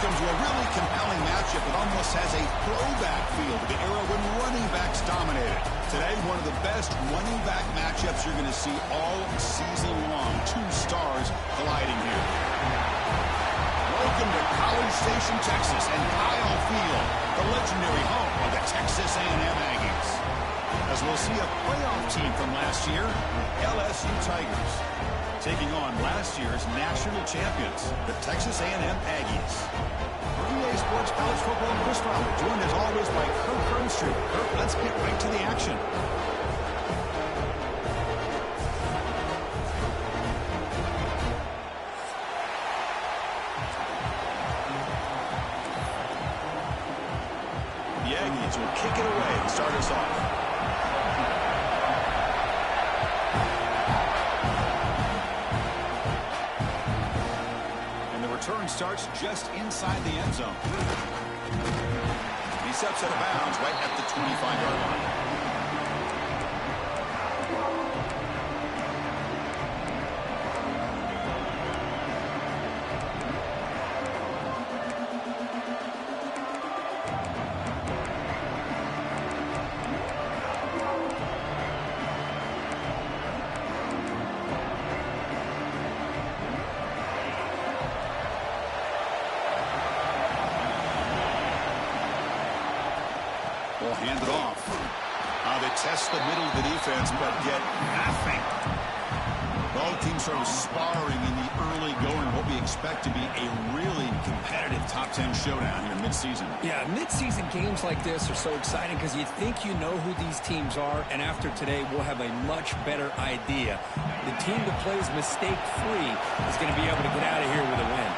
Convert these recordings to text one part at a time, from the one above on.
Welcome to a really compelling matchup that almost has a throwback feel to the era when running backs dominated. Today, one of the best running back matchups you're going to see all season long. Two stars colliding here. Welcome to College Station, Texas, and Kyle Field, the legendary home of the Texas A&M Aggies. As we'll see a playoff team from last year, LSU Tigers, taking on last year's national champions, the Texas A&M Aggies. For EA Sports College Football, and Chris Fowler, joined as always by Kirk Hermstreet. Kirk, let's get right to the action. The Aggies will kick it away to start us off. Turn starts just inside the end zone. He steps out of bounds right at the 25-yard line. Will hand it off. They test the middle of the defense, but get nothing. Both teams sort of sparring in the early going, what we expect to be a really competitive top 10 showdown here mid-season. Yeah, mid-season games like this are so exciting because you think you know who these teams are, and after today, we'll have a much better idea. The team that plays mistake-free is going to be able to get out of here with a win.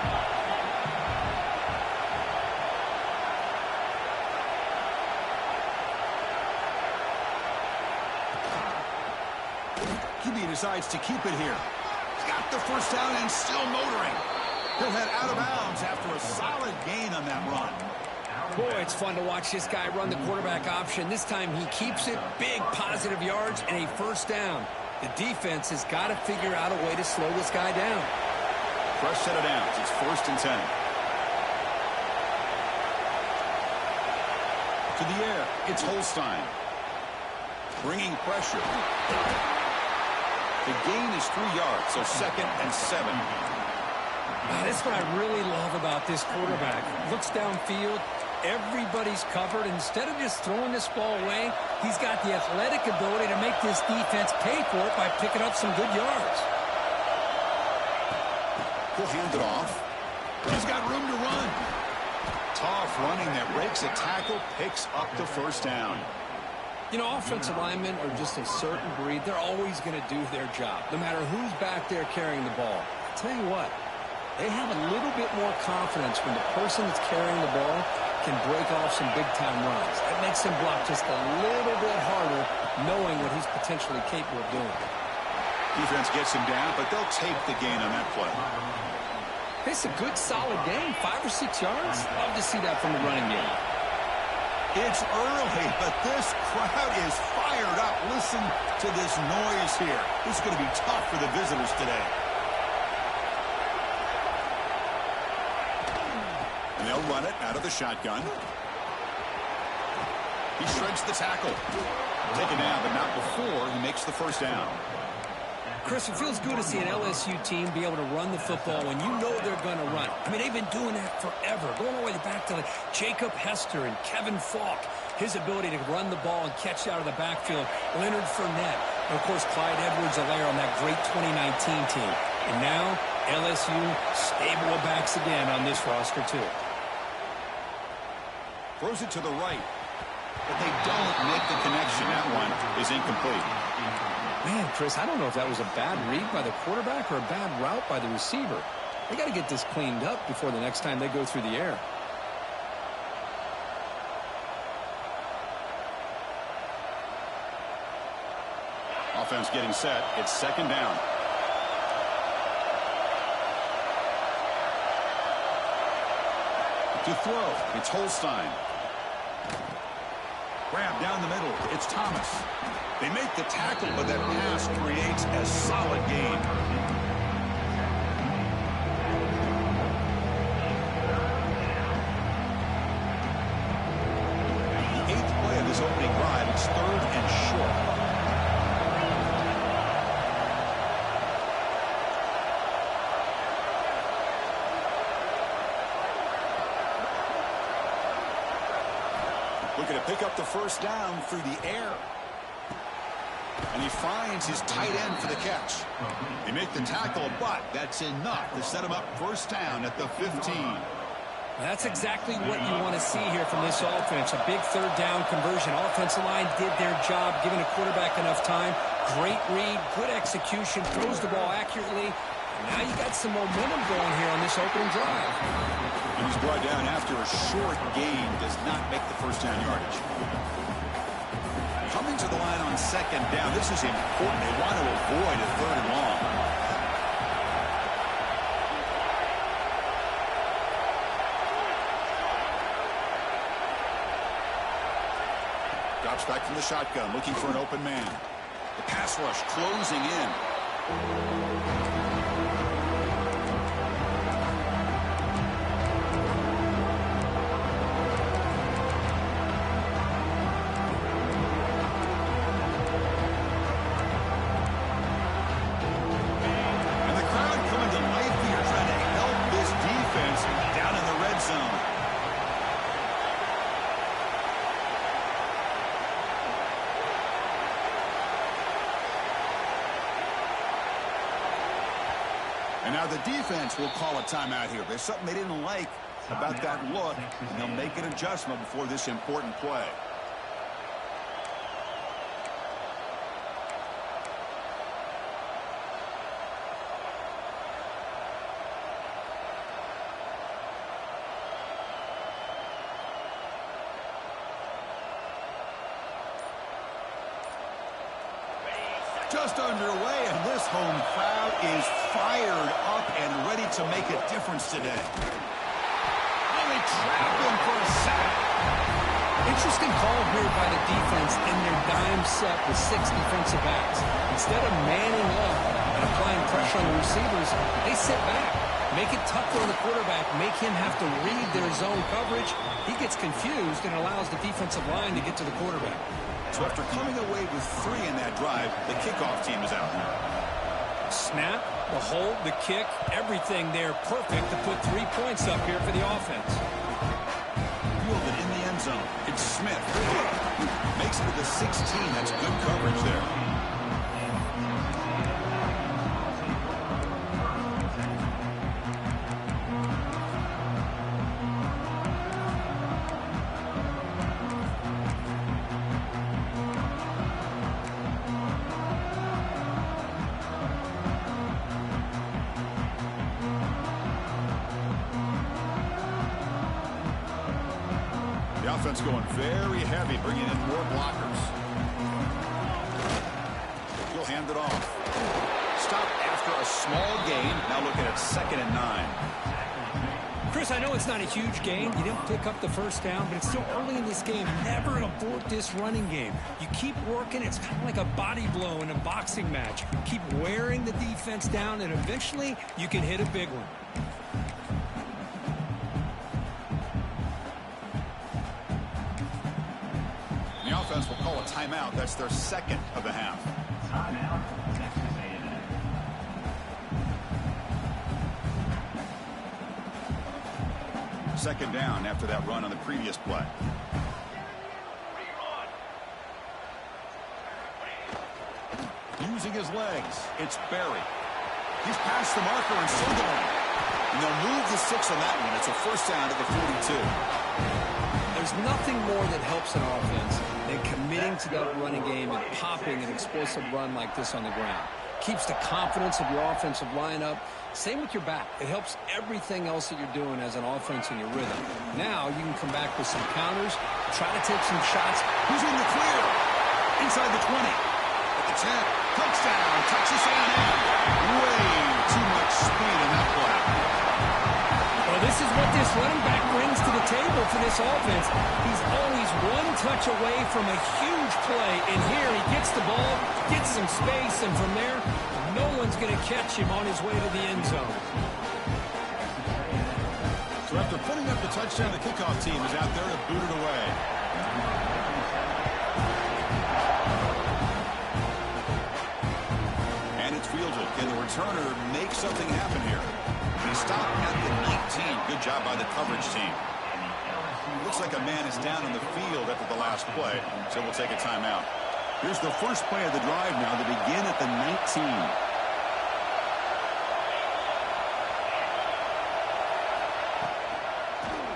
QB decides to keep it here. Got the first down and still motoring. He'll head out of bounds after a solid gain on that run. Boy, it's fun to watch this guy run the quarterback option. This time he keeps it, big positive yards, and a first down. The defense has got to figure out a way to slow this guy down. Fresh set of downs. It's 1st and 10. To the air, it's Holstein. Bringing pressure. The gain is 3 yards, so 2nd and 7. That's what I really love about this quarterback. Looks downfield, everybody's covered. Instead of just throwing this ball away, he's got the athletic ability to make this defense pay for it by picking up some good yards. He'll hand it off. He's got room to run. Tough running that breaks a tackle, picks up the first down. You know, offensive linemen are just a certain breed. They're always going to do their job, no matter who's back there carrying the ball. I'll tell you what, they have a little bit more confidence when the person that's carrying the ball can break off some big-time runs. That makes him block just a little bit harder, knowing what he's potentially capable of doing. Defense gets him down, but they'll take the gain on that play. It's a good, solid gain, 5 or 6 yards. Love to see that from the running game. It's early, but this crowd is fired up. Listen to this noise here. This is going to be tough for the visitors today. And they'll run it out of the shotgun. He shreds the tackle. Taken down, but not before he makes the first down. Chris, it feels good to see an LSU team be able to run the football when you know they're going to run. I mean, they've been doing that forever, going all the way back to Jacob Hester and Kevin Falk. His ability to run the ball and catch out of the backfield, Leonard Fournette, and, of course, Clyde Edwards-Helaire on that great 2019 team. And now, LSU stable of backs again on this roster, too. Throws it to the right, but they don't make the connection. That one is incomplete. Man, Chris, I don't know if that was a bad read by the quarterback or a bad route by the receiver. They got to get this cleaned up before the next time they go through the air. Offense getting set. It's 2nd down. To throw, it's Holstein. Grab down the middle. It's Thomas. They make the tackle, but that pass creates a solid gain. Looking to pick up the first down through the air. And he finds his tight end for the catch. They make the tackle, but that's enough to set him up first down at the 15. That's exactly what you want to see here from this offense. A big third down conversion. Offensive line did their job, giving a quarterback enough time. Great read, good execution, throws the ball accurately. And now you got some momentum going here on this opening drive. And he's brought down after a short gain. Does not make the first down yardage. Coming to the line on second down. This is important. They want to avoid a third and long. Drops back from the shotgun, looking for an open man. The pass rush closing in. And now the defense will call a timeout here. There's something they didn't like about that look, and they'll make an adjustment before this important play. Just underway, and this home crowd is fired up and ready to make a difference today. And they trap him for a sack. Interesting call here by the defense in their dime set with 6 defensive backs. Instead of manning up and applying pressure on the receivers, they sit back, make it tougher on the quarterback, make him have to read their zone coverage. He gets confused and allows the defensive line to get to the quarterback. So after coming away with 3 in that drive, the kickoff team is out. Snap, the hold, the kick, everything there perfect to put 3 points up here for the offense. Fielded in the end zone. It's Smith. Makes it to the 16. That's good coverage there. The offense going very heavy, bringing in more blockers. He'll hand it off. Stop after a small gain. Now looking at 2nd and 9. Chris, I know it's not a huge gain. You didn't pick up the first down, but it's still early in this game. Never abort this running game. You keep working. It's kind of like a body blow in a boxing match. Keep wearing the defense down, and eventually you can hit a big one. The offense will call a timeout. That's their 2nd of the half. Second down after that run on the previous play. Using his legs, it's Berry. He's past the marker and still going. And they'll move the 6 on that one. It's a first down to the 42. There's nothing more that helps an offense than committing to that running game and popping an explosive run like this on the ground. Keeps the confidence of your offensive lineup. Same with your back. It helps everything else that you're doing as an offense in your rhythm. Now you can come back with some counters, try to take some shots. Who's in the clear? Inside the 20. At the 10. Touchdown. Texas A&M. Way too much speed in that play. Well, this is what this running back brings to the table for this offense. He's always one touch away from a huge play. And here he gets the ball, gets some space, and from there, no one's going to catch him on his way to the end zone. So after putting up the touchdown, the kickoff team is out there to boot it away. And it's fielded. Can the returner make something happen here? He stopped at the 19. Good job by the coverage team. Looks like a man is down on the field after the last play, so we'll take a timeout. Here's the first play of the drive now. They begin at the 19.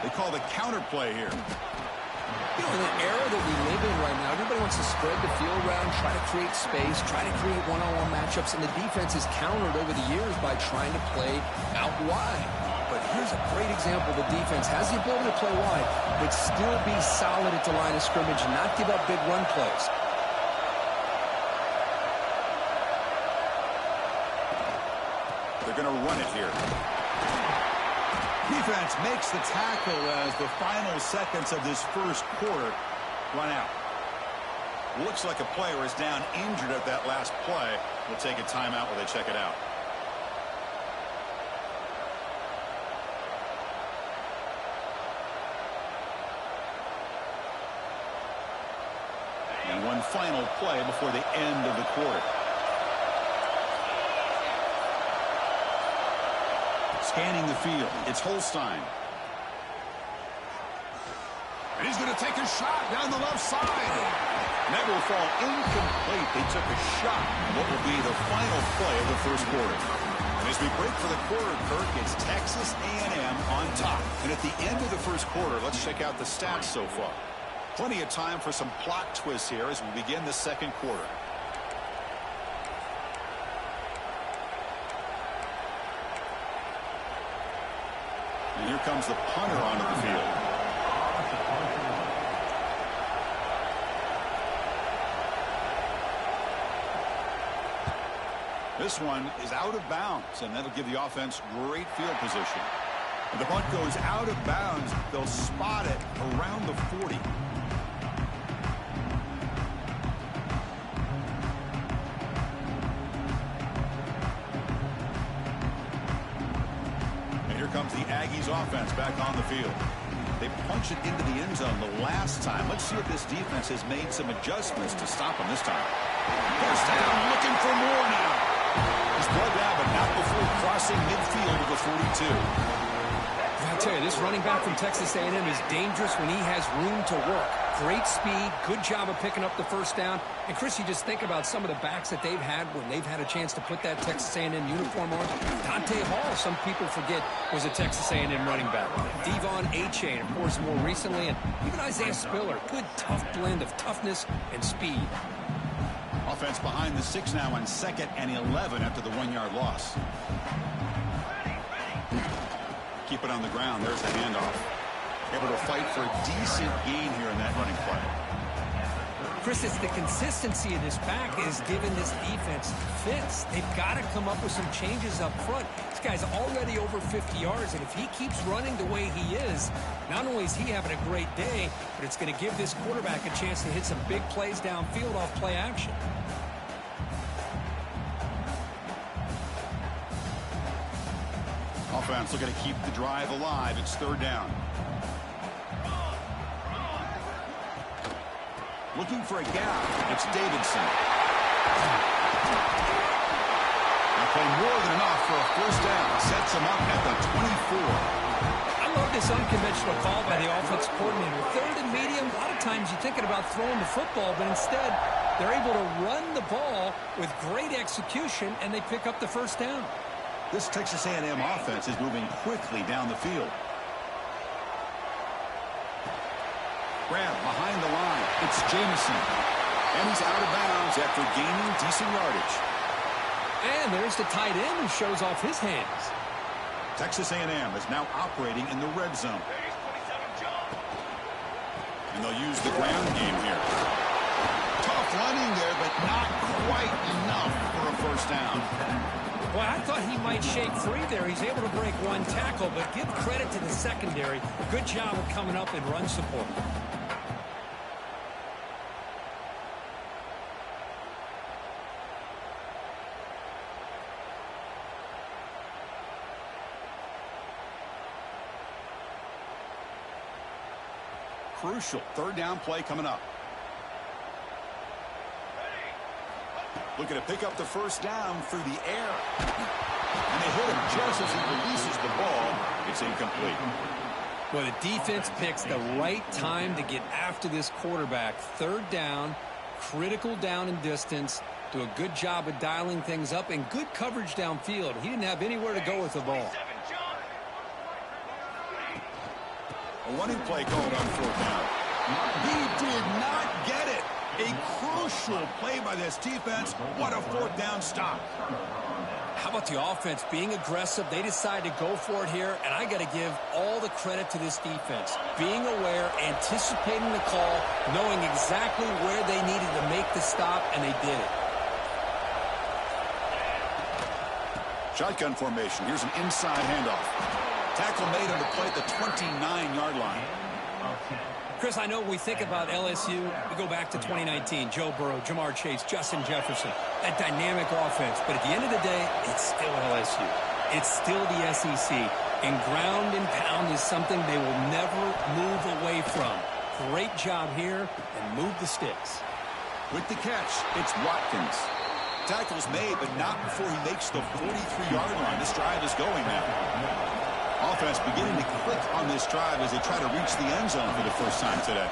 They call the counter play here. You know, in the era that we live in right now, everybody wants to spread the field around, try to create space, try to create one-on-one matchups, and the defense is countered over the years by trying to play out wide. But here's a great example. The defense has the ability to play wide, but still be solid at the line of scrimmage and not give up big run plays. They're going to run it here. Defense makes the tackle as the final seconds of this first quarter run out. Looks like a player is down injured at that last play. We'll take a timeout while they check it out. And one final play before the end of the quarter. Scanning the field, it's Holstein. And he's going to take a shot down the left side. That will fall incomplete. They took a shot on what will be the final play of the first quarter. And as we break for the quarter, Kirk, it's Texas A&M on top. And at the end of the first quarter, let's check out the stats so far. Plenty of time for some plot twists here as we begin the second quarter. And here comes the punter onto the field. This one is out of bounds, and that'll give the offense great field position. And the punt goes out of bounds. They'll spot it around the 40. Comes the Aggies offense back on the field. They punch it into the end zone the last time. Let's see if this defense has made some adjustments to stop them this time. Goes down, looking for more now. He's brought down, but not before crossing midfield of the 42. I tell you, this running back from Texas A&M is dangerous when he has room to work. Great speed, good job of picking up the first down. And, Chris, you just think about some of the backs that they've had when they've had a chance to put that Texas A&M uniform on. Dante Hall, some people forget, was a Texas A&M running back. Devon Achane, of course, more recently. And even Isaiah Spiller, good, tough blend of toughness and speed. Offense behind the 6 now on 2nd and 11 after the 1-yard loss. Keep it on the ground. There's the handoff. Able to fight for a decent gain here in that running play. Chris, it's the consistency of this back is giving this defense fits. They've got to come up with some changes up front. This guy's already over 50 yards, and if he keeps running the way he is, not only is he having a great day, but it's going to give this quarterback a chance to hit some big plays downfield off play action. Offense looking to keep the drive alive. It's 3rd down. Looking for a gap. It's Davidson. They play more than enough for a first down. Sets him up at the 24. I love this unconventional call by the offensive coordinator. 3rd and medium, a lot of times you're thinking about throwing the football, but instead they're able to run the ball with great execution, and they pick up the first down. This Texas A&M offense is moving quickly down the field. Grab behind the line. It's Jamison. And he's out of bounds after gaining decent yardage. And there's the tight end who shows off his hands. Texas A&M is now operating in the red zone. And they'll use the ground game here. Tough running there, but not quite enough for a first down. Well, I thought he might shake free there. He's able to break one tackle, but give credit to the secondary. Good job of coming up in run support. Crucial 3rd down play coming up. Looking to pick up the first down through the air. And they hit him just as he releases the ball. It's incomplete. Well, the defense picks the right time to get after this quarterback. Third down, critical down and distance. Do a good job of dialing things up and good coverage downfield. He didn't have anywhere to go with the ball. A running play called on fourth down. He did not get it. A crucial play by this defense. What a fourth down stop. How about the offense being aggressive? They decide to go for it here, and I got to give all the credit to this defense. Being aware, anticipating the call, knowing exactly where they needed to make the stop, and they did it. Shotgun formation. Here's an inside handoff. Tackle made on the play at the 29-yard line. Chris, I know we think about LSU. We go back to 2019. Joe Burrow, Jamar Chase, Justin Jefferson. That dynamic offense. But at the end of the day, it's still LSU. It's still the SEC. And ground and pound is something they will never move away from. Great job here, and move the sticks. With the catch, it's Watkins. Tackle's made, but not before he makes the 43-yard line. This drive is going now. Offense beginning to click on this drive as they try to reach the end zone for the first time today.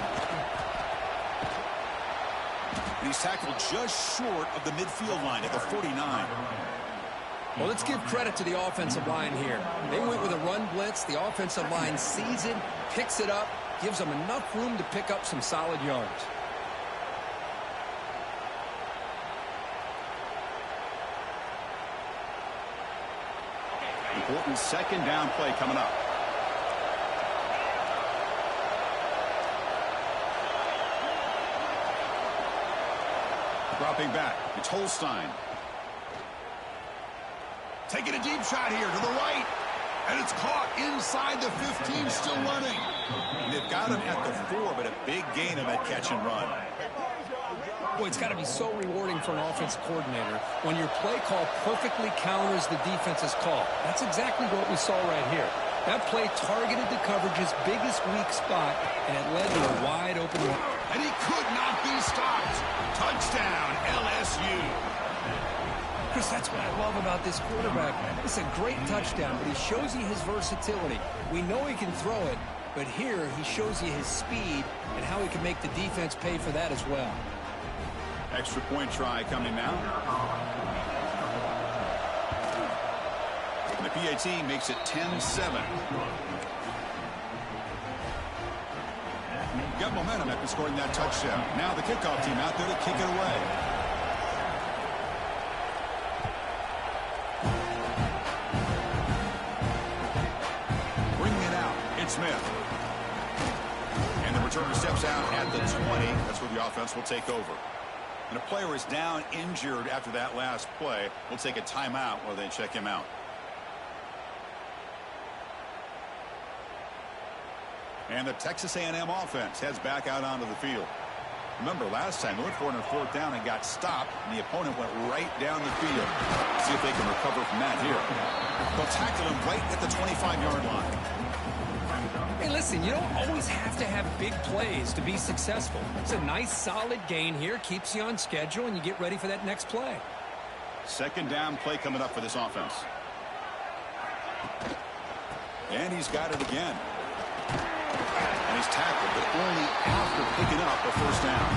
And he's tackled just short of the midfield line at the 49. Well, let's give credit to the offensive line here. They went with a run blitz. The offensive line sees it, picks it up, gives them enough room to pick up some solid yards. Important second down play coming up. Dropping back. It's Holstein. Taking a deep shot here to the right. And it's caught inside the 15, still running. And they've got him at the 4, but a big gain on that catch and run. Boy, it's got to be so rewarding for an offensive coordinator when your play call perfectly counters the defense's call. That's exactly what we saw right here. That play targeted the coverage's biggest weak spot, and it led to a wide open one. And he could not be stopped. Touchdown, LSU. Chris, that's what I love about this quarterback. It's a great touchdown, but he shows you his versatility. We know he can throw it, but here he shows you his speed and how he can make the defense pay for that as well. Extra point try coming now. And the PAT makes it 10-7. Got momentum after scoring that touchdown. Now the kickoff team out there to kick it away. Bringing it out, it's Smith. And the returner steps out at the 20. That's where the offense will take over. And a player is down injured after that last play. We'll take a timeout while they check him out. And the Texas A&M offense heads back out onto the field. Remember, last time they went for it on fourth down and got stopped, and the opponent went right down the field. See if they can recover from that here. They'll tackle him right at the 25-yard line. Hey, listen, you don't always have to have big plays to be successful. It's a nice, solid gain here. Keeps you on schedule, and you get ready for that next play. Second down play coming up for this offense. And he's got it again. And he's tackled, but only after picking up a first down.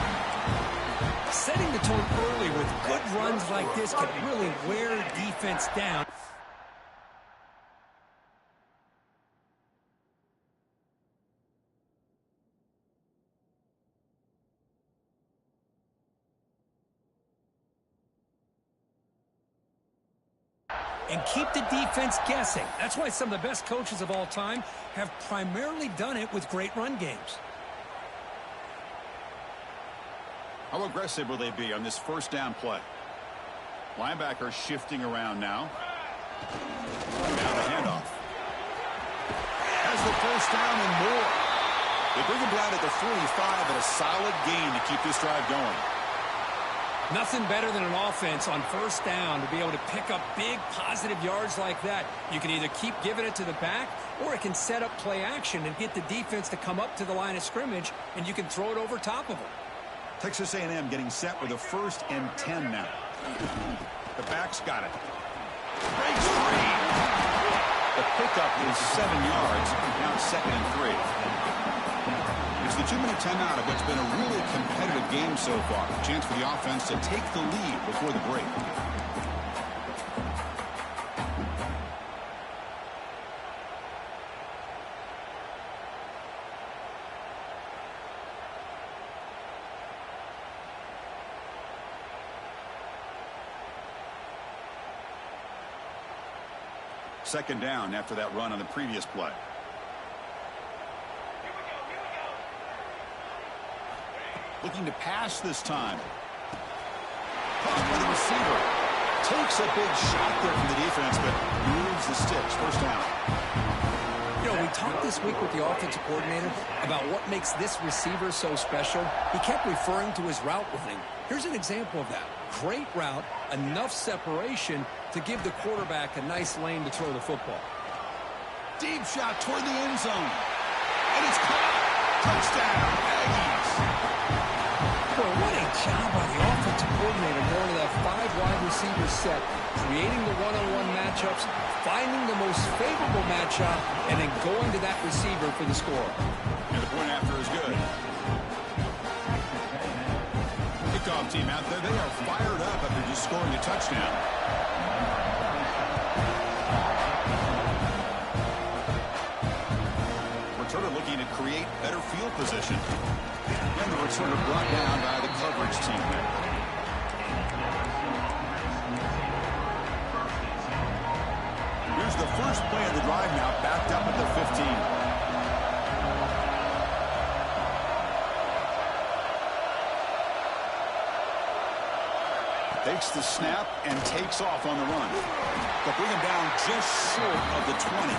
Setting the tone early with good runs like this can really wear defense down. And keep the defense guessing. That's why some of the best coaches of all time have primarily done it with great run games. How aggressive will they be on this first down play? Linebacker shifting around now. Now the handoff. Has the first down and more. They bring him down at the 45, but a solid gain to keep this drive going. Nothing better than an offense on first down to be able to pick up big positive yards like that. You can either keep giving it to the back, or it can set up play action and get the defense to come up to the line of scrimmage, and you can throw it over top of them. Texas A&M getting set with a 1st and 10 now. The back's got it. Breaks free. The pickup is 7 yards. Now 2nd and 3. It's the 2-minute timeout of what's been a really competitive game so far. A chance for the offense to take the lead before the break. Second down after that run on the previous play. Looking to pass this time. Caught by the receiver. Takes a big shot there from the defense, but moves the sticks. First down. You know, we talked this week with the offensive coordinator about what makes this receiver so special. He kept referring to his route running. Here's an example of that. Great route, enough separation to give the quarterback a nice lane to throw the football. Deep shot toward the end zone. And it's caught. Touchdown, Aggies. Boy, what a job by the offensive coordinator going to that 5-wide receiver set, creating the one-on-one matchups, finding the most favorable matchup, and then going to that receiver for the score. And the point after is good. Kickoff team out there, they are fired up after just scoring a touchdown. Returner looking to create better field position. And the returner brought down by the coverage team there. Here's the first play of the drive now, backed up at the 15. Takes the snap and takes off on the run. They'll bring him down just short of the 20.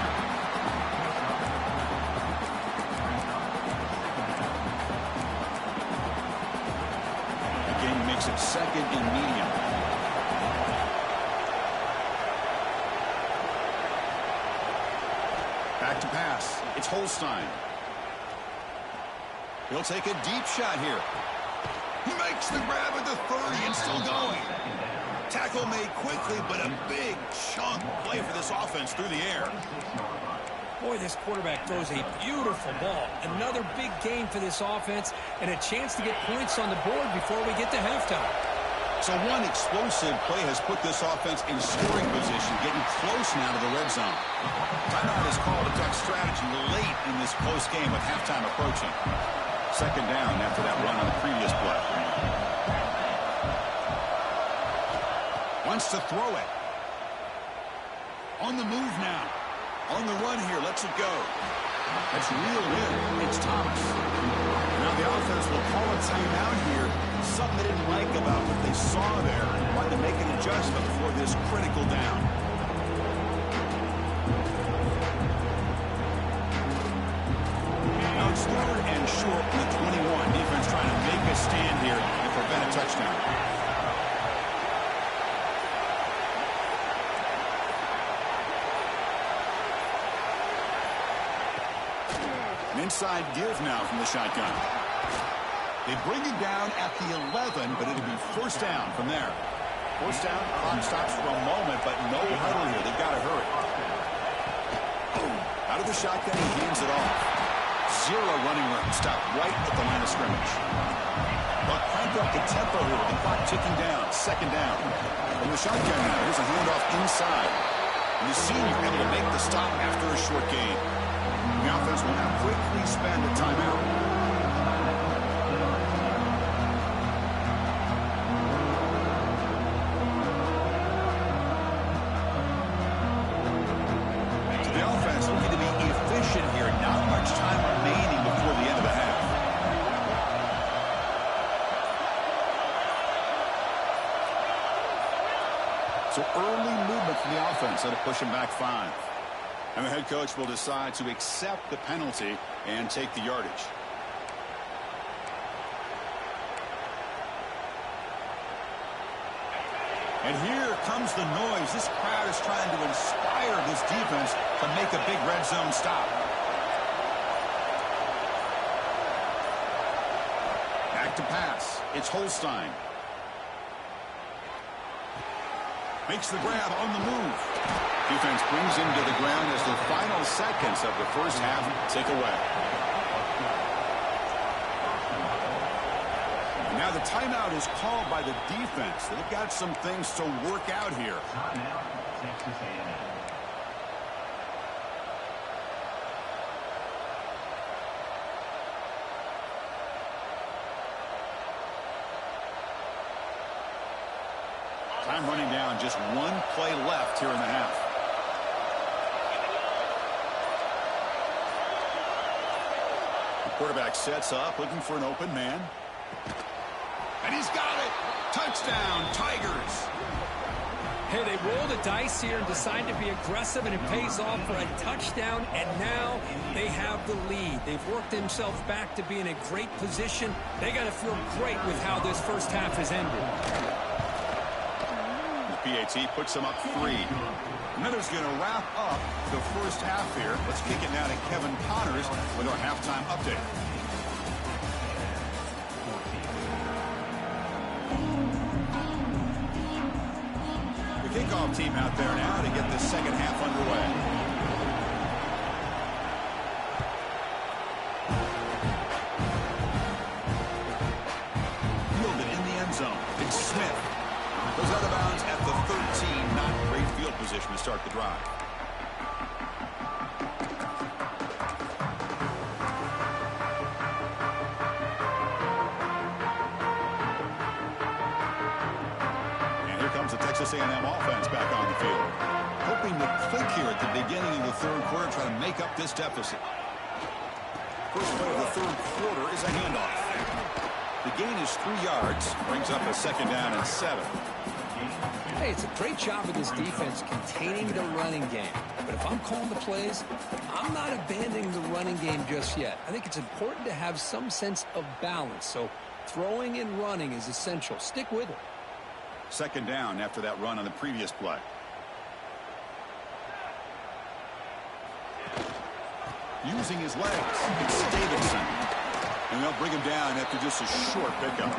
The game makes it 2nd and medium. Back to pass. It's Holstein. He'll take a deep shot here. Makes the grab at the 30 and still going. Tackle made quickly, but a big chunk play for this offense through the air. Boy, this quarterback throws a beautiful ball. Another big gain for this offense and a chance to get points on the board before we get to halftime. So one explosive play has put this offense in scoring position, getting close now to the red zone. Timeout is called to duck strategy late in this close game with halftime approaching. Second down after that run on the previous play. Wants to throw it. On the move now. On the run here. Lets it go. That's reeled in. It's Thomas. Now the offense will call a timeout here. Something they didn't like about what they saw there. Wanted to make an adjustment for this critical down. Now it's 3rd and short on the 21. Defense trying to make a stand here and prevent a touchdown. An inside give now from the shotgun. They bring him down at the 11, but it'll be first down from there. First down, clock stops for a moment, but no huddle here. They've got to hurry. Out of the shotgun, he hands it off. Zero running room. Stop right at the line of scrimmage. But crank up the tempo here with the clock ticking down. Second down. From the shotgun now, here's a handoff inside. And the senior able to make the stop after a short gain. The offense will now quickly spend a timeout. Looking to be efficient here. Not much time remaining before the end of the half. So early movement from the offense that'll push him back 5. And the head coach will decide to accept the penalty and take the yardage. And here comes the noise. This crowd is trying to inspire this defense to make a big red zone stop. Back to pass. It's Holstein. Makes the grab on the move. Defense brings him to the ground as the final seconds of the first half tick away. Now the timeout is called by the defense. They've got some things to work out here. Timeout, Texas A&M. Time running down, just one play left here in the half. The quarterback sets up, looking for an open man. And he's got it! Touchdown, Tigers! Hey, they roll the dice here and decide to be aggressive, and it pays off for a touchdown, and now they have the lead. They've worked themselves back to be in a great position. They got to feel great with how this first half has ended. PAT puts them up 3. Miller's going to wrap up the first half here. Let's kick it now to Kevin Connors with our halftime update. The kickoff team out there now to get the second half underway. Fielded in the end zone. It's Smith. Goes out of bounds at the 13. Not great field position to start the drive. And here comes the Texas A&M offense back on the field. Hoping to click here at the beginning of the third quarter, try to make up this deficit. First play of the third quarter is a handoff. The gain is 3 yards. Brings up a second down and 7. Hey, it's a great job of this defense containing the running game. But if I'm calling the plays, I'm not abandoning the running game just yet. I think it's important to have some sense of balance. So throwing and running is essential. Stick with it. Second down after that run on the previous play. Using his legs, it's Davidson. And they'll bring him down after just a short pickup.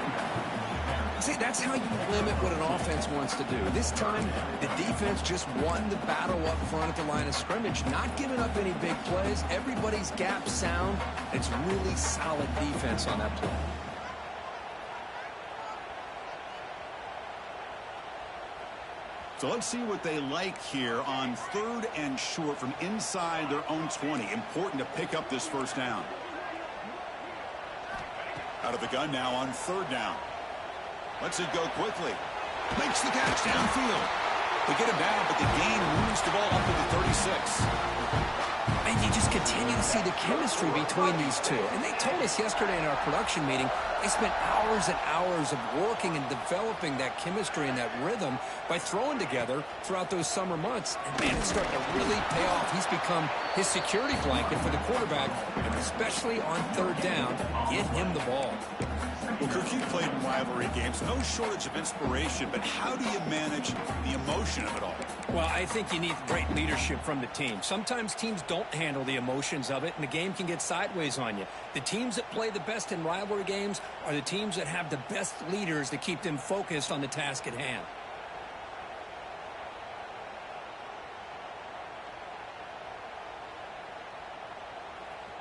See, that's how you limit what an offense wants to do. This time, the defense just won the battle up front at the line of scrimmage, not giving up any big plays. Everybody's gap sound. It's really solid defense on that play. So let's see what they like here on 3rd and short from inside their own 20. Important to pick up this first down. Out of the gun now on 3rd down. Lets it go quickly. Makes the catch downfield. They get him down, but the gain moves the ball up to the 36. And you just continue to see the chemistry between these two. And they told us yesterday in our production meeting, they spent hours and hours of working and developing that chemistry and that rhythm by throwing together throughout those summer months. And, man, it's starting to really pay off. He's become his security blanket for the quarterback, and especially on 3rd down, get him the ball. Well, Kirk, you played in rivalry games. No shortage of inspiration, but how do you manage the emotion of it all? Well, I think you need great leadership from the team. Sometimes teams don't handle the emotions of it, and the game can get sideways on you. The teams that play the best in rivalry games are the teams that have the best leaders to keep them focused on the task at hand.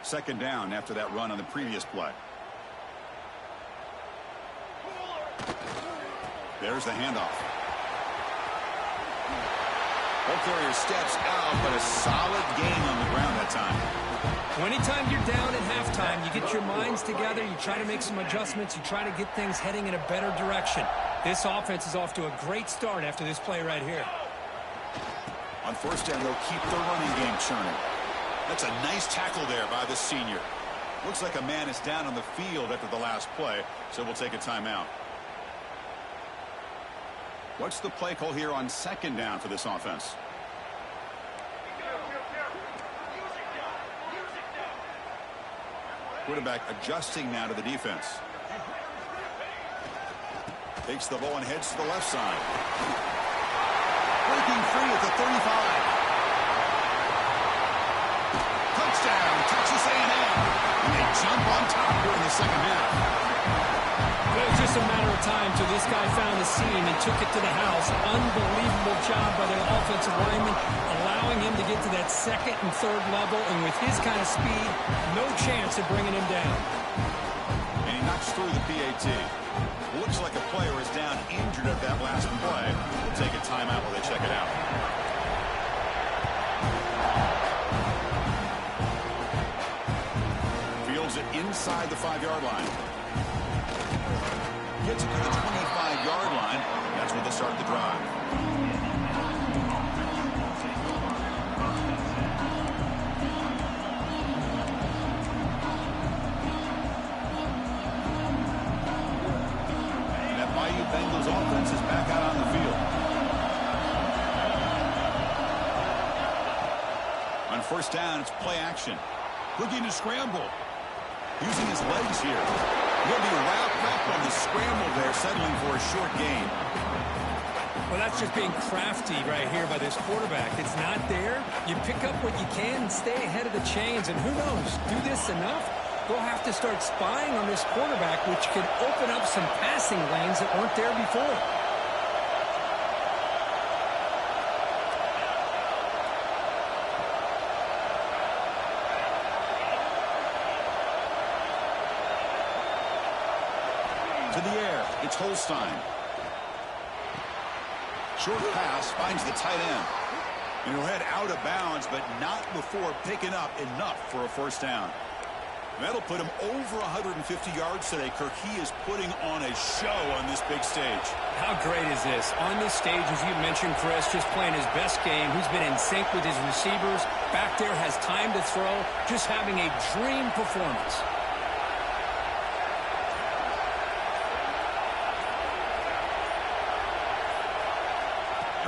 Second down after that run on the previous play. There's the handoff. Ball carrier steps out, but a solid gain on the ground that time. Anytime you're down at halftime, you get your minds together, you try to make some adjustments, you try to get things heading in a better direction. This offense is off to a great start after this play right here. On 1st down, they'll keep the running game churning. That's a nice tackle there by the senior. Looks like a man is down on the field after the last play, so we'll take a timeout. What's the play call here on 2nd down for this offense? Quarterback adjusting now to the defense. Takes the ball and heads to the left side. Breaking free at the 35. Touchdown, Texas A&M. And they jump on top here in the second half. It's just a matter of time till this guy found the seam and took it to the house. Unbelievable job by the offensive lineman, allowing him to get to that second and third level. And with his kind of speed, no chance of bringing him down. And he knocks through the PAT. Looks like a player is down injured at that last play. We'll take a timeout while they check it out. Fields it inside the 5-yard line. Gets it to the 25-yard line. That's where they start the drive. Bengals offense is back out on the field. On first down, it's play action. Looking to scramble. Using his legs here. He'll be wrapped up on the scramble there, settling for a short gain. Well, that's just being crafty right here by this quarterback. It's not there. You pick up what you can and stay ahead of the chains. And who knows, do this enough, we'll have to start spying on this quarterback, which could open up some passing lanes that weren't there before. To the air, it's Holstein. Short pass finds the tight end. And he'll head out of bounds, but not before picking up enough for a first down. That'll put him over 150 yards today. Kirk, he is putting on a show on this big stage. How great is this? On this stage, as you mentioned, Chris, just playing his best game. He's been in sync with his receivers. Back there, has time to throw. Just having a dream performance.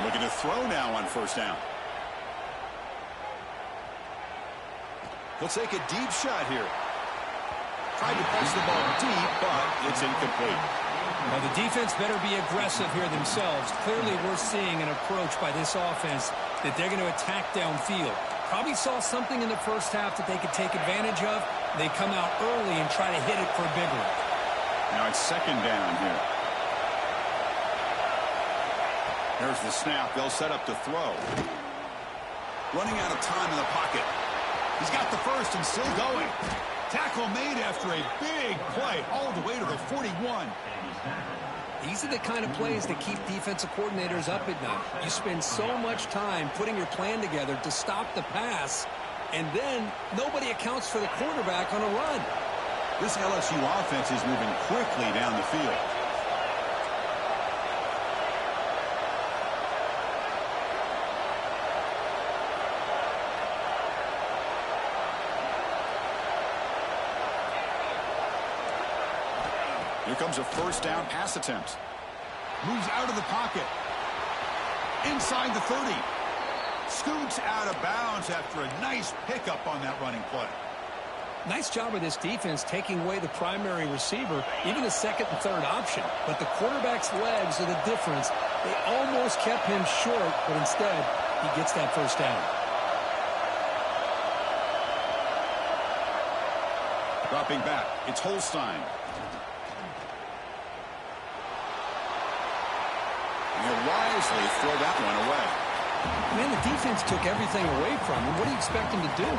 And looking to throw now on first down. He'll take a deep shot here. Tried to place the ball deep, but it's incomplete. Well, the defense better be aggressive here themselves. Clearly, we're seeing an approach by this offense that they're going to attack downfield. Probably saw something in the first half that they could take advantage of. They come out early and try to hit it for a big one. Now it's second down here. There's the snap. They'll set up to throw. Running out of time in the pocket. He's got the first and still going. Tackle made after a big play all the way to the 41. These are the kind of plays that keep defensive coordinators up at night. You spend so much time putting your plan together to stop the pass, and then nobody accounts for the quarterback on a run. This LSU offense is moving quickly down the field. Here comes a first down pass attempt. Moves out of the pocket. Inside the 30. Scoots out of bounds after a nice pickup on that running play. Nice job of this defense taking away the primary receiver, even the second and third option. But the quarterback's legs are the difference. They almost kept him short, but instead, he gets that first down. Dropping back, it's Holstein. He'll wisely throw that one away. Man, the defense took everything away from him. What do you expect him to do?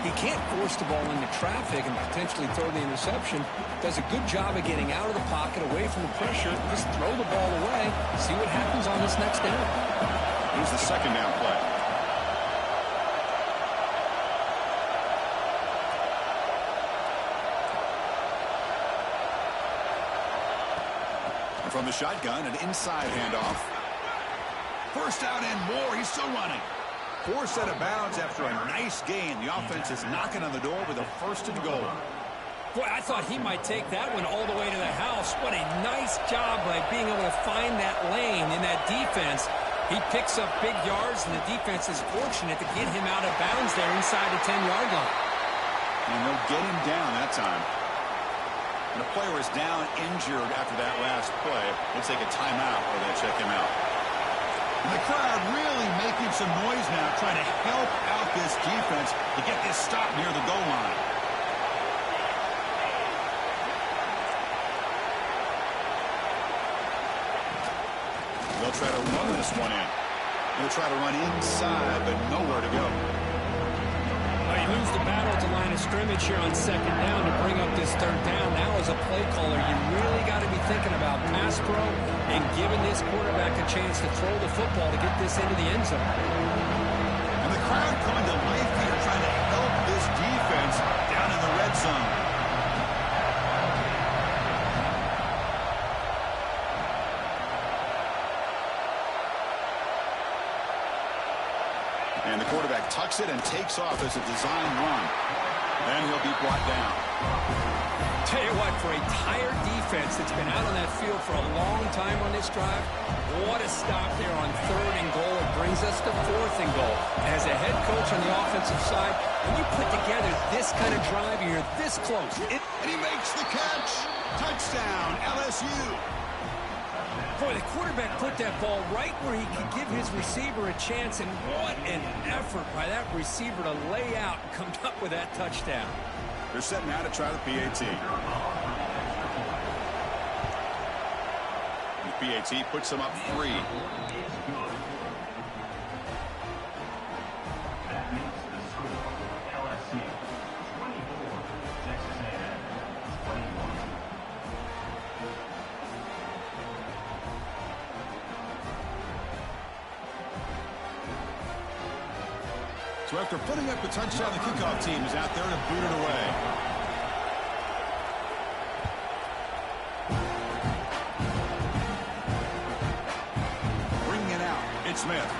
He can't force the ball into traffic and potentially throw the interception. Does a good job of getting out of the pocket, away from the pressure. Just throw the ball away. See what happens on this next down. Here's the second down play. From the shotgun, an inside handoff. First down and more. He's still running. Forced out of bounds after a nice gain. The offense is knocking on the door with a first and goal. Boy, I thought he might take that one all the way to the house. What a nice job by being able to find that lane in that defense. He picks up big yards, and the defense is fortunate to get him out of bounds there inside the 10-yard line. And they'll get him down that time. And the player is down injured after that last play. Let's take a timeout while they check him out. And the crowd really making some noise now, trying to help out this defense to get this stop near the goal line. try to run this one in. He'll try to run inside, but nowhere to go. Well, you lose the battle at the line of scrimmage here on second down to bring up this third down. Now as a play caller, you really got to be thinking about pass pro and giving this quarterback a chance to throw the football to get this into the end zone. And the crowd coming to life here, trying to help this defense down in the red zone. And the quarterback tucks it and takes off as a design run. Then he'll be brought down. Tell you what, for a tired defense that's been out on that field for a long time on this drive, what a stop there on 3rd and goal. It brings us to 4th and goal. As a head coach on the offensive side, when you put together this kind of drive, you're this close. And he makes the catch. Touchdown, LSU. Boy, the quarterback put that ball right where he could give his receiver a chance, and what an effort by that receiver to lay out and come up with that touchdown. They're setting out to try the PAT. The PAT puts them up 3. That makes the score LSU 24, Texas A&M 21. So after putting up the touchdown, the kickoff team is out there to boot it away. Bringing it out, it's Smith.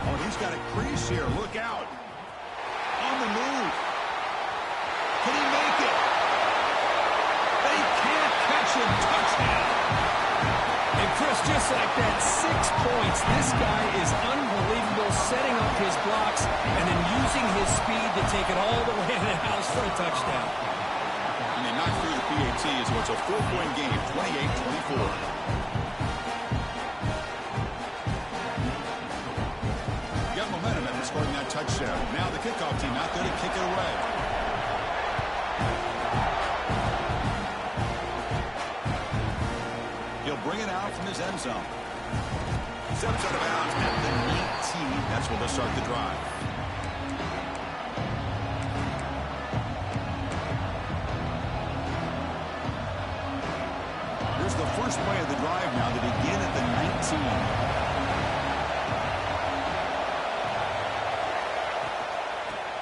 Oh, he's got a crease here. Look out. On the move. Can he make it? They can't catch him. Touchdown. And Chris, just like that, 6 points. This guy is unbelievable, setting up his blocks and then using his speed to take it all the way to the house for a touchdown. And they knock through the PAT, so it's a 4-point game, 28-24. Got momentum after scoring that touchdown. Now the kickoff team out there to kick it away. He'll bring it out from his end zone. Steps out of bounds at the 19. That's where they'll start the drive. Here's the first play of the drive now to begin at the 19.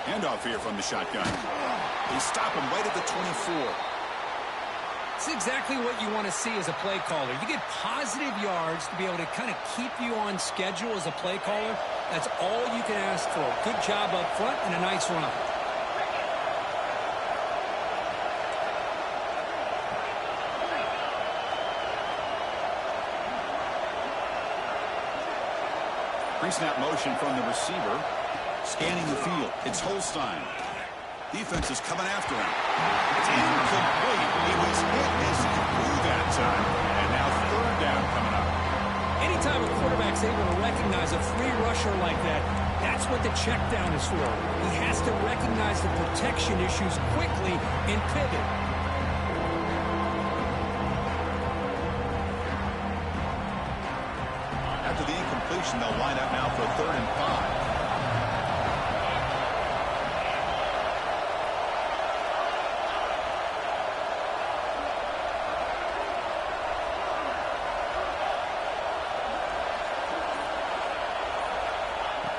Handoff here from the shotgun. They stop him right at the 24. It's exactly what you want to see as a play caller. You get positive yards to be able to kind of keep you on schedule as a play caller. That's all you can ask for. Good job up front and a nice run. Pre-snap motion from the receiver. Scanning the field. It's Holstein. Defense is coming after him. It's incomplete. He was hit as he threw that time. And now 3rd down coming up. Anytime a quarterback's able to recognize a free rusher like that, that's what the check down is for. He has to recognize the protection issues quickly and pivot. After the incompletion, they'll line up now for 3rd and 5.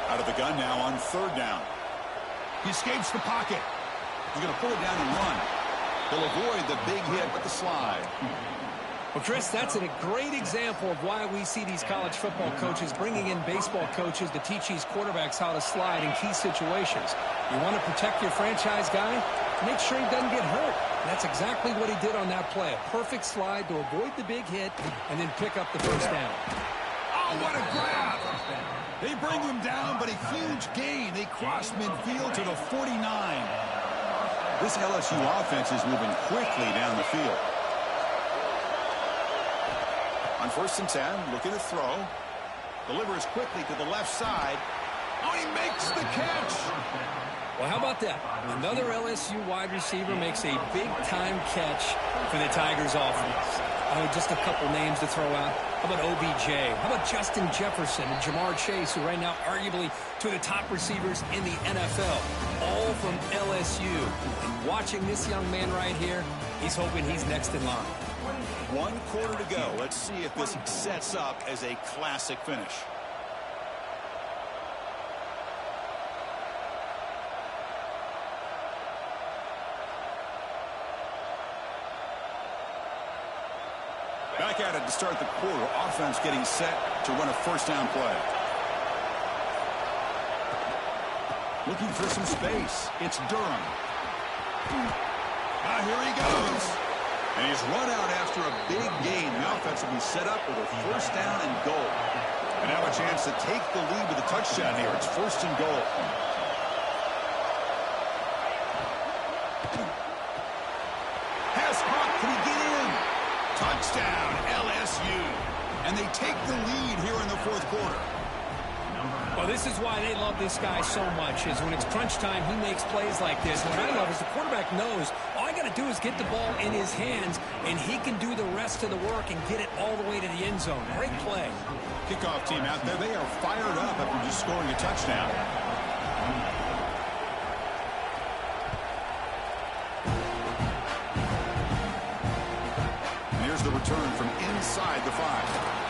Out of the gun now on 3rd down. He escapes the pocket. He's going to pull it down and run. He'll avoid the big hit with the slide. Well, Chris, that's a great example of why we see these college football coaches bringing in baseball coaches to teach these quarterbacks how to slide in key situations. You want to protect your franchise guy? Make sure he doesn't get hurt. And that's exactly what he did on that play. A perfect slide to avoid the big hit and then pick up the first down. Oh, what a grab! They bring him down, but a huge gain. They cross midfield to the 49. This LSU offense is moving quickly down the field. On 1st and 10, looking to throw. Delivers quickly to the left side. Oh, he makes the catch. Well, how about that? Another LSU wide receiver makes a big-time catch for the Tigers offense. Oh, just a couple names to throw out. How about OBJ? How about Justin Jefferson and Jamar Chase, who right now arguably two of the top receivers in the NFL, all from LSU. And watching this young man right here, he's hoping he's next in line. 1 quarter to go. Let's see if this sets up as a classic finish. Back at it to start the quarter. Offense getting set to run a first down play. Looking for some space. It's Durham. Here he goes. And he's run out after a big gain. The offense will be set up with a first down and goal. And now a chance to take the lead with a touchdown here. It's first and goal. Pass caught. Can he get in? Touchdown, LSU. And they take the lead here in the fourth quarter. Well, this is why they love this guy so much, is when it's crunch time, he makes plays like this. What I love is the quarterback knows all I got to do is get the ball in his hands, and he can do the rest of the work and get it all the way to the end zone. Great play. Kickoff team out there, they are fired up after just scoring a touchdown. And here's the return from inside the 5.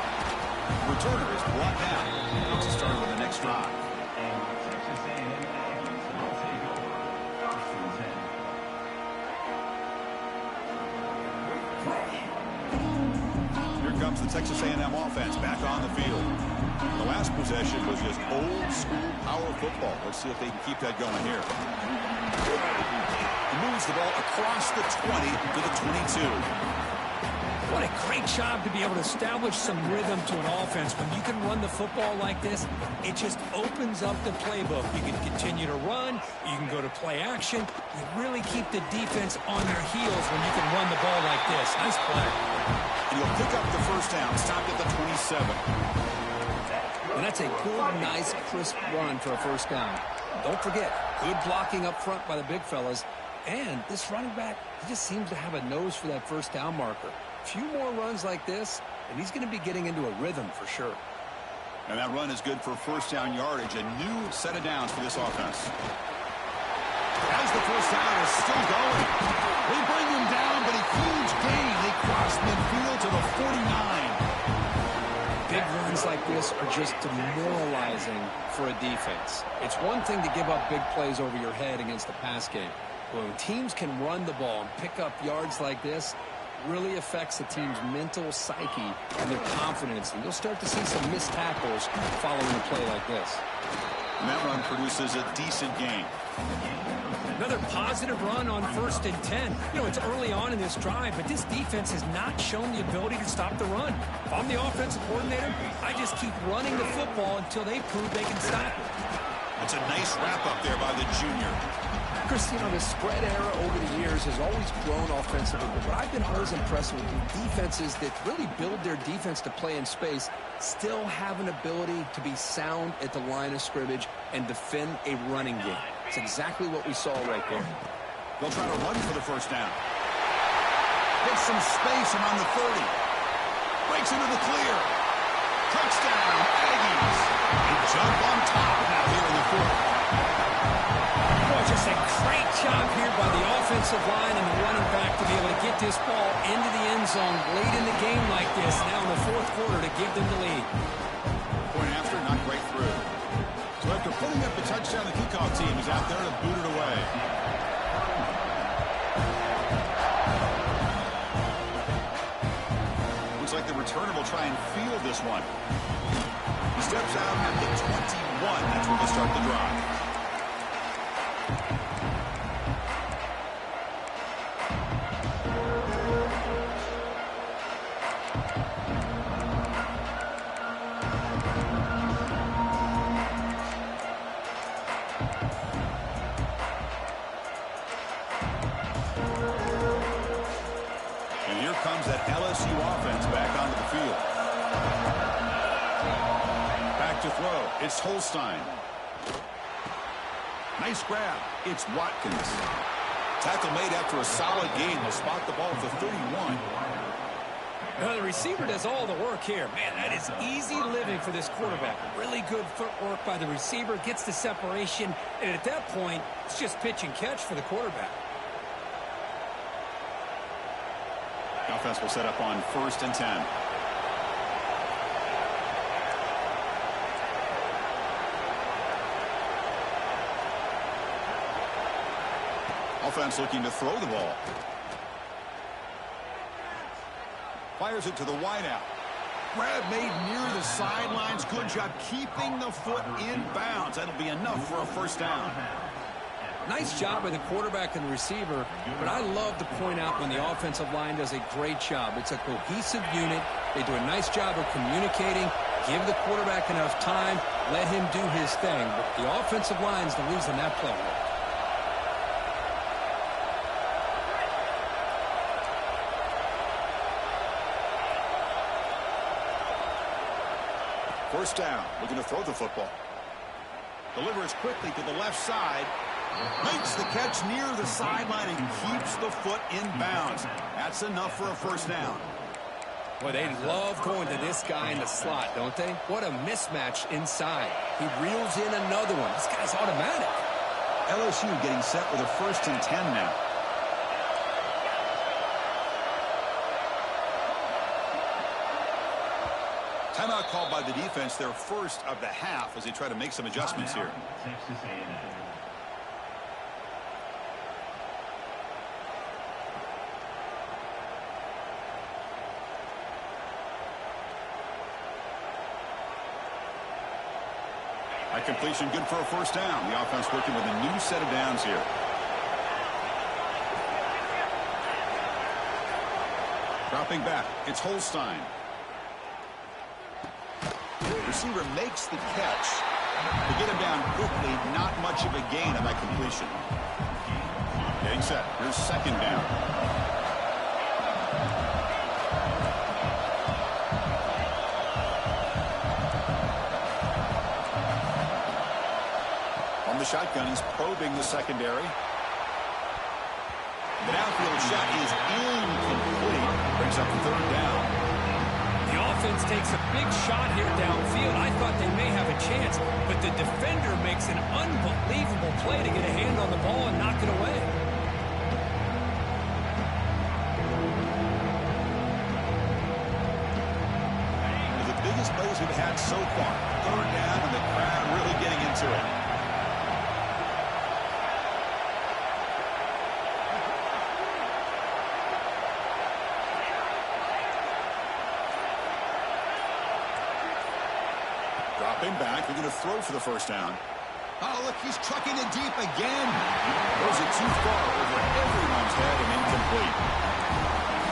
Returner is brought down. Let's start with the next drive. Texas A&M Aggies will take over. First and 10. Here comes the Texas A&M offense back on the field. The last possession was just old school power football. Let's see if they can keep that going here. He moves the ball across the 20 to the 22. What a great job to be able to establish some rhythm to an offense. When you can run the football like this, it just opens up the playbook. You can continue to run. You can go to play action. You really keep the defense on your heels when you can run the ball like this. Nice play. And you'll pick up the first down. Stopped at the 27. And that's a good, nice, crisp run for a first down. Don't forget, good blocking up front by the big fellas. And this running back, he just seems to have a nose for that first down marker. A few more runs like this, and he's going to be getting into a rhythm for sure. And that run is good for first down yardage. A new set of downs for this offense. As the first down is still going. They bring him down, but a huge gain. They cross midfield to the 49. Big runs like this are just demoralizing for a defense. It's one thing to give up big plays over your head against the pass game. But when teams can run the ball and pick up yards like this, really affects the team's mental psyche and their confidence. And you'll start to see some missed tackles following a play like this. And that run produces a decent gain. Another positive run on first and 10. You know, it's early on in this drive, but this defense has not shown the ability to stop the run. If I'm the offensive coordinator, I just keep running the football until they prove they can stop it. It's a nice wrap-up there by the junior. Chris, you know, the spread era over the years has always grown offensively, but what I've been always impressed with defenses that really build their defense to play in space still have an ability to be sound at the line of scrimmage and defend a running game. It's exactly what we saw right there. They'll try to run for the first down. Gets some space around the 30. Breaks into the clear. Touchdown, Aggies. They jump on top now here in the fourth. Boy, just a great job here by the offensive line and the running back to be able to get this ball into the end zone late in the game like this, now in the fourth quarter, to give them the lead. Point after, not great through. So after putting up the touchdown, the kickoff team is out there to boot it away. Looks like the returner will try and field this one. He steps out at the 21. That's where they start the drive. And here comes that LSU offense back onto the field. Back to throw. It's Holstein. Nice grab. It's Watkins. Tackle made after a solid gain. They'll spot the ball at the 31. Well, the receiver does all the work here. Man, that is easy living for this quarterback. Really good footwork by the receiver, gets the separation, and at that point, it's just pitch and catch for the quarterback. The offense will set up on 1st and 10. Offense looking to throw the ball. Fires it to the wideout. Grab made near the sidelines. Good job keeping the foot in bounds. That'll be enough for a first down. Nice job by the quarterback and the receiver, but I love to point out when the offensive line does a great job. It's a cohesive unit. They do a nice job of communicating, give the quarterback enough time, let him do his thing. But the offensive line is the reason that play worked. First down, looking to throw the football. Delivers quickly to the left side. Makes the catch near the sideline and keeps the foot in bounds. That's enough for a first down. Well, they love going to this guy in the slot, don't they? What a mismatch inside. He reels in another one. This guy's automatic. LSU getting set with a 1st and 10 now. Timeout called by the defense, their first of the half, as they try to make some adjustments here. Texas A&M. That completion good for a first down. The offense working with a new set of downs here. Dropping back, it's Holstein. Receiver makes the catch. To get him down quickly, not much of a gain on that completion. Getting set. Here's 2nd down. On the shotgun, he's probing the secondary. The downfield shot is incomplete. Brings up 3rd down. The offense takes a big shot here downfield. I thought they may have a chance, but the defender makes an unbelievable play to get a hand on the ball and knock it away. One of the biggest plays we've had so far. 3rd down, and the crowd really getting into it. Dropping back, they're going to throw for the first down. Oh, look, he's trucking it deep again. Throws it too far over everyone's head and incomplete.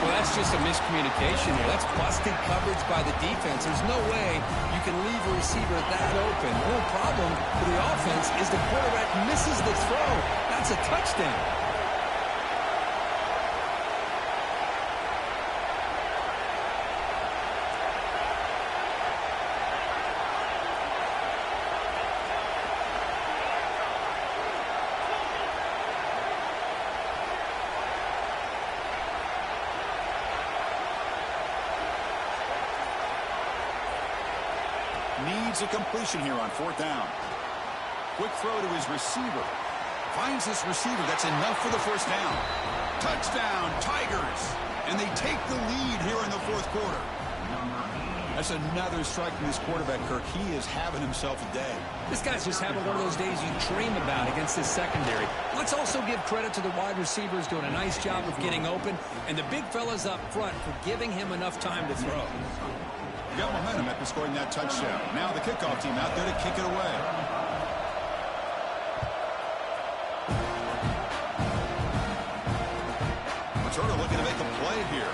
Well, that's just a miscommunication here. That's busted coverage by the defense. There's no way you can leave a receiver that open. The whole problem for the offense is the quarterback misses the throw. That's a touchdown. Needs a completion here on 4th down. Quick throw to his receiver. Finds this receiver. That's enough for the first down. Touchdown, Tigers. And they take the lead here in the 4th quarter. That's another strike from this quarterback, Kirk. He is having himself a day. This guy's just having one of those days you dream about against this secondary. Let's also give credit to the wide receivers doing a nice job of getting open, and the big fellas up front for giving him enough time to throw. Got momentum after scoring that touchdown. Now the kickoff team out there to kick it away. Turner looking to make a play here.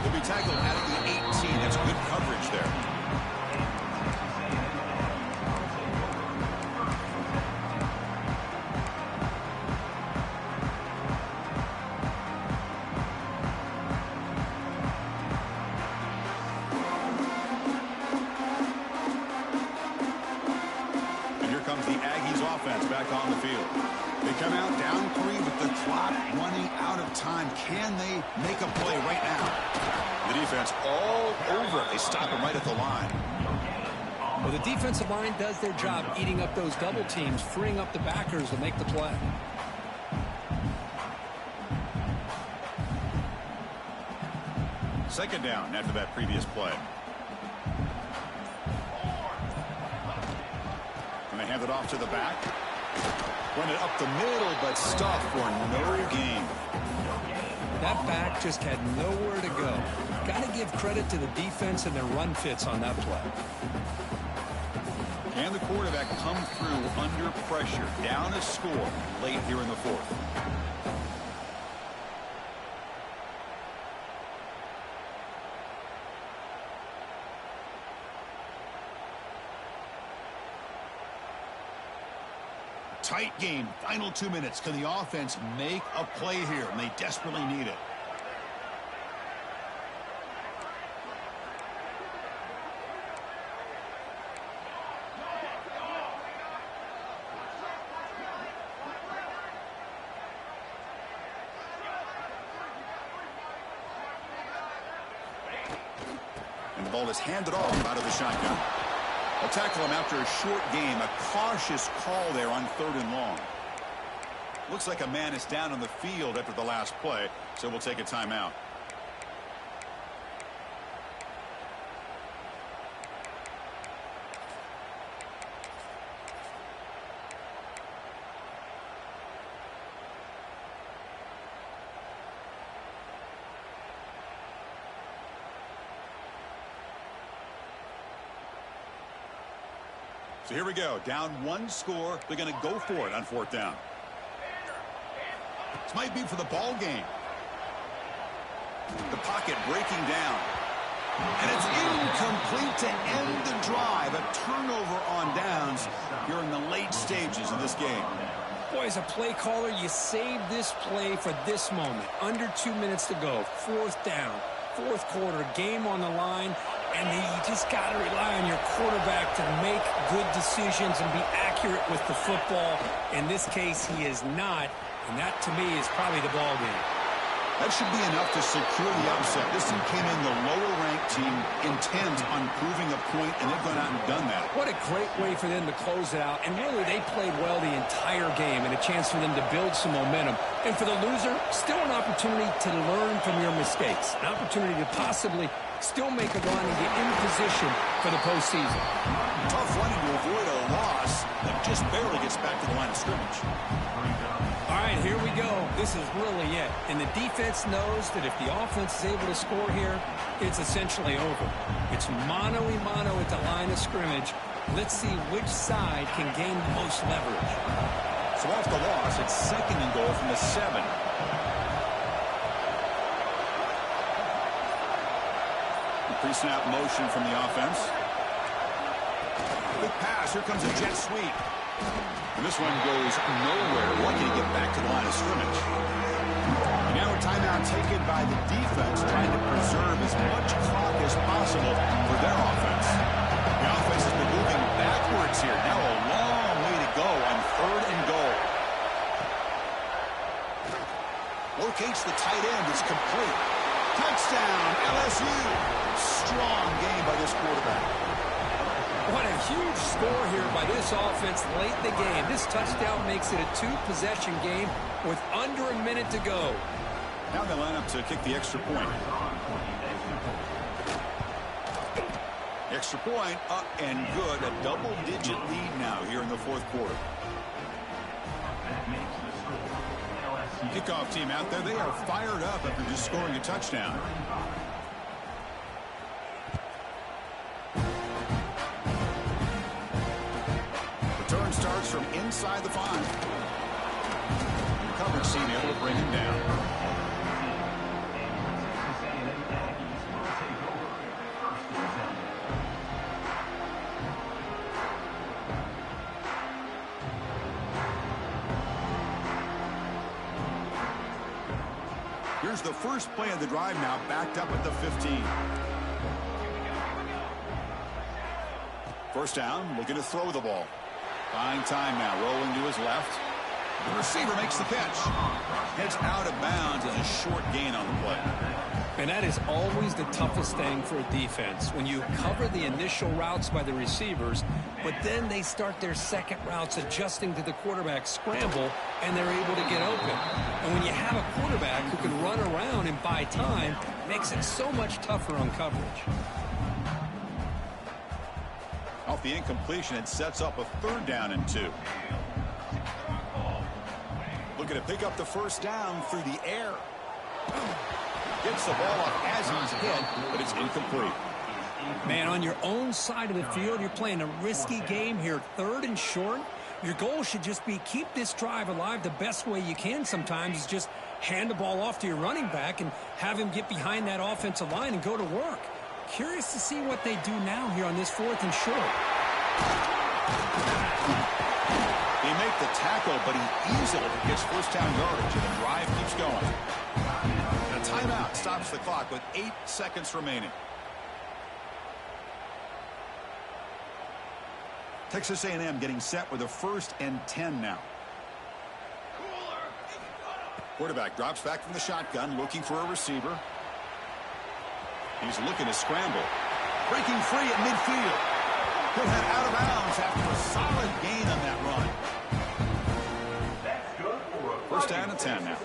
He'll be tackled at the 18. That's good coverage there. And here comes the Aggies offense back on the field. They come out down 3 with the clock running out of time. Can they make a play right now? The defense all over it. They stop him right at the line. Well, the defensive line does their job eating up those double teams, freeing up the backers to make the play. Second down after that previous play. And they hand it off to the back. Run it up the middle, but stuffed for no gain. That back just had nowhere to go. Got to give credit to the defense and their run fits on that play. Can the quarterback come through under pressure? Down a score late here in the fourth. Tight game. Final 2 minutes. Can the offense make a play here? And they desperately need it. And the ball is handed off out of the shotgun. They'll tackle him after a short game. A cautious call there on 3rd and long. Looks like a man is down on the field after the last play, so we'll take a timeout. So here we go. Down 1 score. They're going to go for it on 4th down. This might be for the ball game. The pocket breaking down. And it's incomplete to end the drive. A turnover on downs here in the late stages of this game. Boy, as a play caller, you save this play for this moment. Under 2 minutes to go. 4th down. 4th quarter. Game on the line. And you just got to rely on your quarterback to make good decisions and be accurate with the football. In this case, he is not. And that, to me, is probably the ball game. That should be enough to secure the upset. This team came in the lower-ranked team, intent on proving a point, and they've gone out and done that. What a great way for them to close it out. And really, they played well the entire game, and a chance for them to build some momentum. And for the loser, still an opportunity to learn from your mistakes. An opportunity to possibly still make a run and get in position for the postseason. Tough running to avoid a loss, but just barely gets back to the line of scrimmage. All right, here we go. This is really it. And the defense knows that if the offense is able to score here, it's essentially over. It's mano-a-mano at the line of scrimmage. Let's see which side can gain the most leverage. So off the loss, it's 2nd and goal from the 7. Pre-snap motion from the offense. Good pass. Here comes a jet sweep. And this one goes nowhere. Lucky to get back to the line of scrimmage. And now a timeout taken by the defense, trying to preserve as much clock as possible for their offense. The offense has been moving backwards here. Now a long way to go on 3rd and goal. Locates the tight end. It's complete. Touchdown, LSU. Strong game by this quarterback. What a huge score here by this offense late in the game. This touchdown makes it a 2-possession game with under a minute to go. Now they line up to kick the extra point. Extra point up and good. A double-digit lead now here in the 4th quarter. Kickoff team out there. They are fired up after just scoring a touchdown. Return starts from inside the 5. The coverage team able to bring him down. Here's the first play of the drive now, backed up at the 15. First down, looking to throw the ball. Buying time now, rolling to his left. The receiver makes the catch. It's out of bounds as a short gain on the play. And that is always the toughest thing for a defense, when you cover the initial routes by the receivers, but then they start their second routes adjusting to the quarterback scramble, and they're able to get open. And when you have a quarterback who can run around and buy time, it makes it so much tougher on coverage. Off the incompletion, it sets up a 3rd down and 2. Looking to pick up the first down through the air. Gets the ball up as he's hit, but it's incomplete. Man, on your own side of the field, you're playing a risky game here, 3rd and short. Your goal should just be keep this drive alive the best way you can sometimes is just hand the ball off to your running back and have him get behind that offensive line and go to work. Curious to see what they do now here on this 4th and short. They make the tackle, but he easily gets first down yardage, and the drive keeps going. And a timeout stops the clock with 8 seconds remaining. Texas A&M getting set with a 1st and 10 now. Quarterback drops back from the shotgun, looking for a receiver. He's looking to scramble. Breaking free at midfield. He'll head out of bounds after a solid gain on that run. First down and 10 now.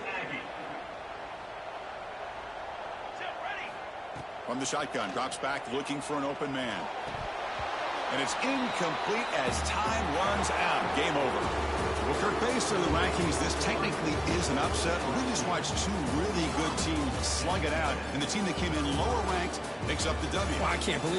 From the shotgun, drops back, looking for an open man. And it's incomplete as time runs out. Game over. Well, Kirk, based on the rankings, this technically is an upset. We just watched 2 really good teams slug it out, and the team that came in lower ranked picks up the W. Well, I can't believe